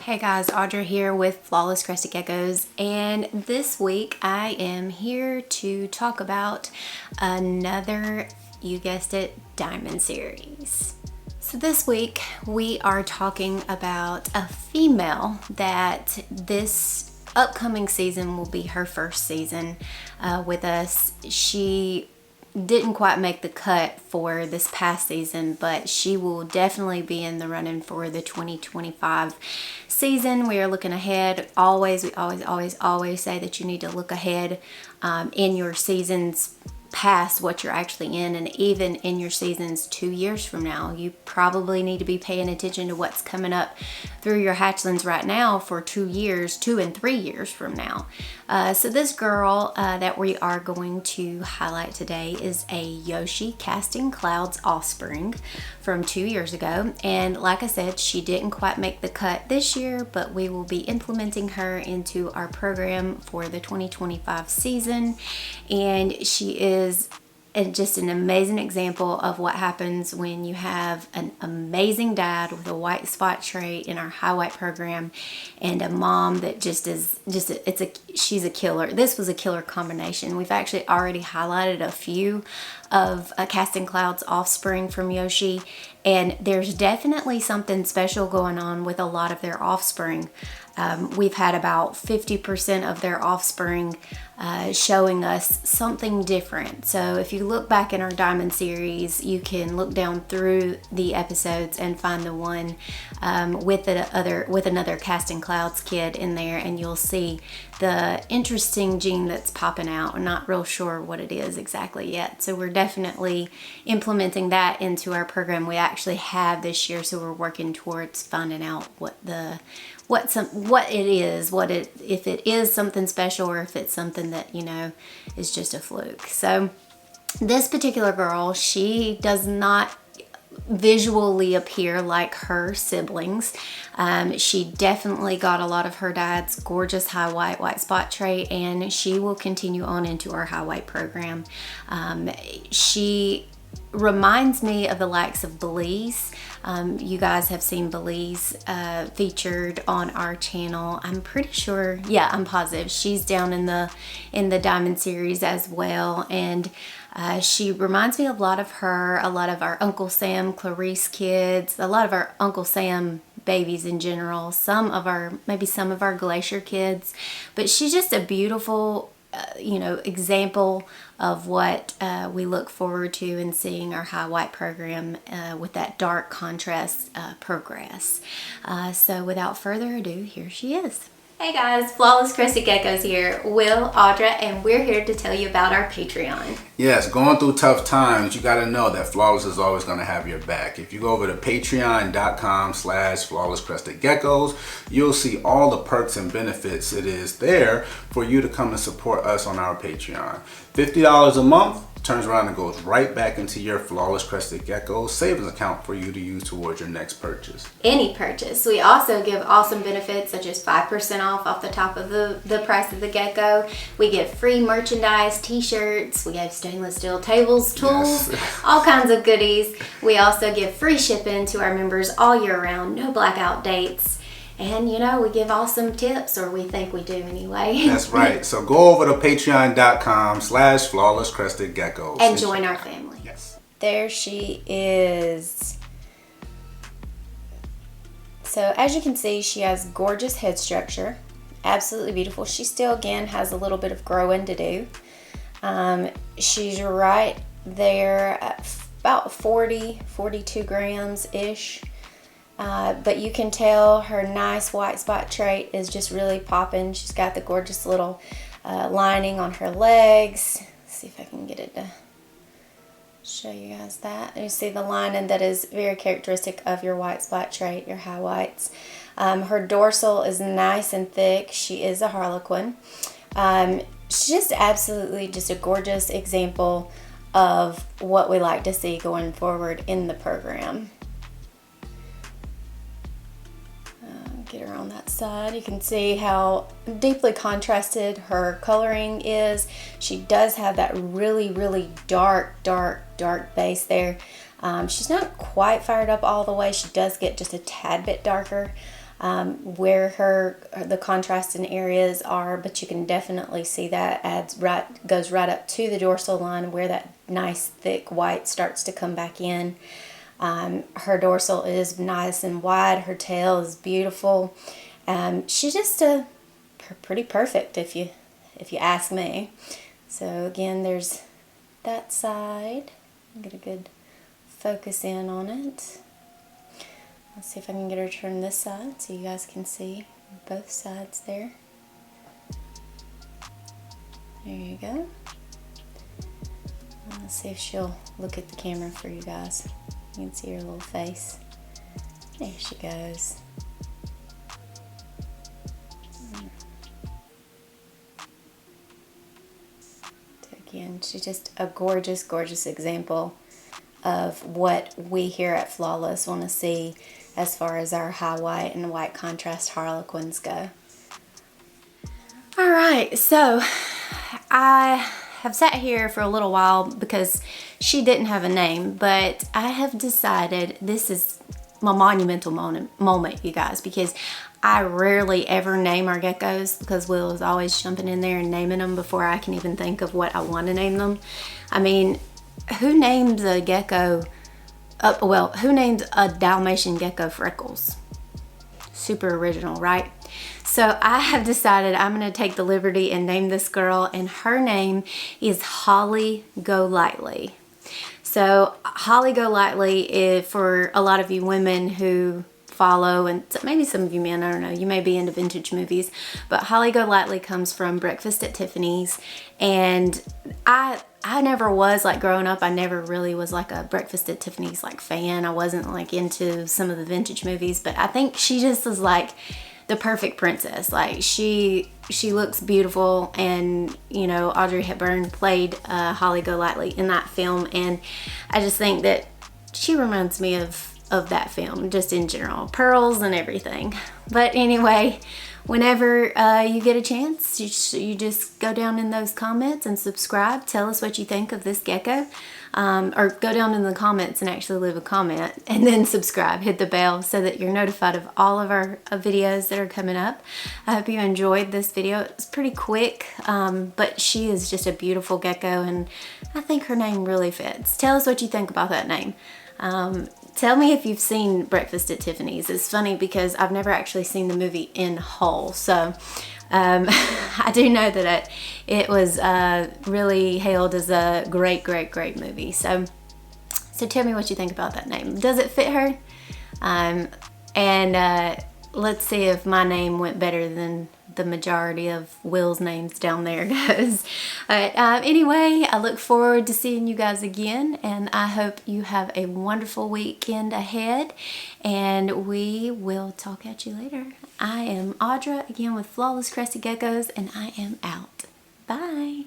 Hey guys, Audra here with Flawless Crested Geckos, and this week I am here to talk about another, you guessed it, diamond series. So this week we are talking about a female that this upcoming season will be her first season with us. She didn't quite make the cut for this past season, but she will definitely be in the running for the 2025 season. We are looking ahead. We always say that you need to look ahead in your seasons past what you're actually in, and even in your seasons 2 years from now. You probably need to be paying attention to what's coming up through your hatchlings right now for 2 and 3 years from now. So this girl that we are going to highlight today is a Yoshi Casting Clouds offspring from 2 years ago, and like I said, she didn't quite make the cut this year, but we will be implementing her into our program for the 2025 season, and she is just an amazing example of what happens when you have an amazing dad with a white spot trait in our high white program and a mom that she's a killer. This was a killer combination. We've actually already highlighted a few of Casting Clouds offspring from Yoshi, and there's definitely something special going on with a lot of their offspring. We've had about 50% of their offspring showing us something different. So if you look back in our Diamond series, you can look down through the episodes and find the one with another Casting Clouds kid in there, and you'll see the interesting gene that's popping out. I'm not real sure what it is exactly yet. So we're definitely implementing that into our program we actually have this year. So we're working towards finding out if it is something special or if it's something that, is just a fluke. So this particular girl, she does not visually appear like her siblings. She definitely got a lot of her dad's gorgeous high white spot trait, and she will continue on into our high white program. She reminds me of the likes of Belize. You guys have seen Belize featured on our channel. I'm pretty sure, I'm positive she's down in the Diamond series as well, and she reminds me a lot of our Uncle Sam Clarice kids, a lot of our Uncle Sam babies in general, maybe some of our Glacier kids, but she's just a beautiful example of what we look forward to in seeing our high white program with that dark contrast progress. So without further ado, here she is. Hey guys, Flawless Crested Geckos here, Will, Audra, and we're here to tell you about our Patreon. Yes, going through tough times, you got to know that Flawless is always going to have your back. If you go over to patreon.com/flawlesscrestedgeckos, you'll see all the perks and benefits it is there for you to come and support us on our Patreon. $50 a month turns around and goes right back into your Flawless Crested Geckos savings account for you to use towards your next purchase. Any purchase. We also give awesome benefits such as 5% off the top of the price of the gecko. We give free merchandise, t-shirts, we have stainless steel tables, tools, yes. All kinds of goodies. We also give free shipping to our members all year round, no blackout dates. And we give awesome tips, or we think we do anyway. That's right. So go over to patreon.com/flawlesscrestedgeckos and join our family. Yes. There she is. So as you can see, she has gorgeous head structure. Absolutely beautiful. She still, again, has a little bit of growing to do. She's right there at about 42 grams-ish. But you can tell her nice white spot trait is just really popping. She's got the gorgeous little lining on her legs. Let's see if I can get it to show you guys that. And you see the lining that is very characteristic of your white spot trait, your high whites. Her dorsal is nice and thick. She is a harlequin. She's just absolutely just a gorgeous example of what we like to see going forward in the program. Get her on that side. You can see how deeply contrasted her coloring is. She does have that really, really dark base there. She's not quite fired up all the way. She does get just a tad bit darker. where the contrasting areas are, but you can definitely see that goes right up to the dorsal line where that nice thick white starts to come back in. Her dorsal is nice and wide. Her tail is beautiful. She's just pretty perfect if you ask me. So again, there's that side. Get a good focus in on it. Let's see if I can get her to turn this side so you guys can see both sides there. There you go. Let's see if she'll look at the camera for you guys. You can see her little face. There she goes. So again, she's just a gorgeous, gorgeous example of what we here at Flawless want to see as far as our high white and white contrast Harlequins go. Alright, so I have sat here for a little while because she didn't have a name, but I have decided this is my monumental moment, you guys, because I rarely ever name our geckos because Will is always jumping in there and naming them before I can even think of what I want to name them. I mean, who named a gecko, who named a Dalmatian gecko Freckles? Super original, right? So I have decided I'm going to take the liberty and name this girl, and her name is Holly Golightly. So Holly Golightly, for a lot of you women who follow, and maybe some of you men, I don't know, you may be into vintage movies, but Holly Golightly comes from Breakfast at Tiffany's, and I never was, like, growing up, I never really was like a Breakfast at Tiffany's like fan. I wasn't like into some of the vintage movies, but I think she just is like the perfect princess. Like, she looks beautiful, and you know, Audrey Hepburn played Holly Golightly in that film, and I just think that she reminds me of that film, just in general, pearls and everything. But anyway, whenever you get a chance, you just go down in those comments and subscribe. Tell us what you think of this gecko, or go down in the comments and actually leave a comment, and then subscribe. Hit the bell so that you're notified of all of our videos that are coming up. I hope you enjoyed this video. It's pretty quick, but she is just a beautiful gecko, and I think her name really fits. Tell us what you think about that name. Tell me if you've seen Breakfast at Tiffany's. It's funny because I've never actually seen the movie in whole, so I do know that it was really hailed as a great, great, great movie. So tell me what you think about that name. Does it fit her? And let's see if my name went better than the majority of Will's names down there does. But anyway, I look forward to seeing you guys again, and I hope you have a wonderful weekend ahead, and we will talk at you later. I am Audra, again with Flawless Crested Geckos, and I am out. Bye.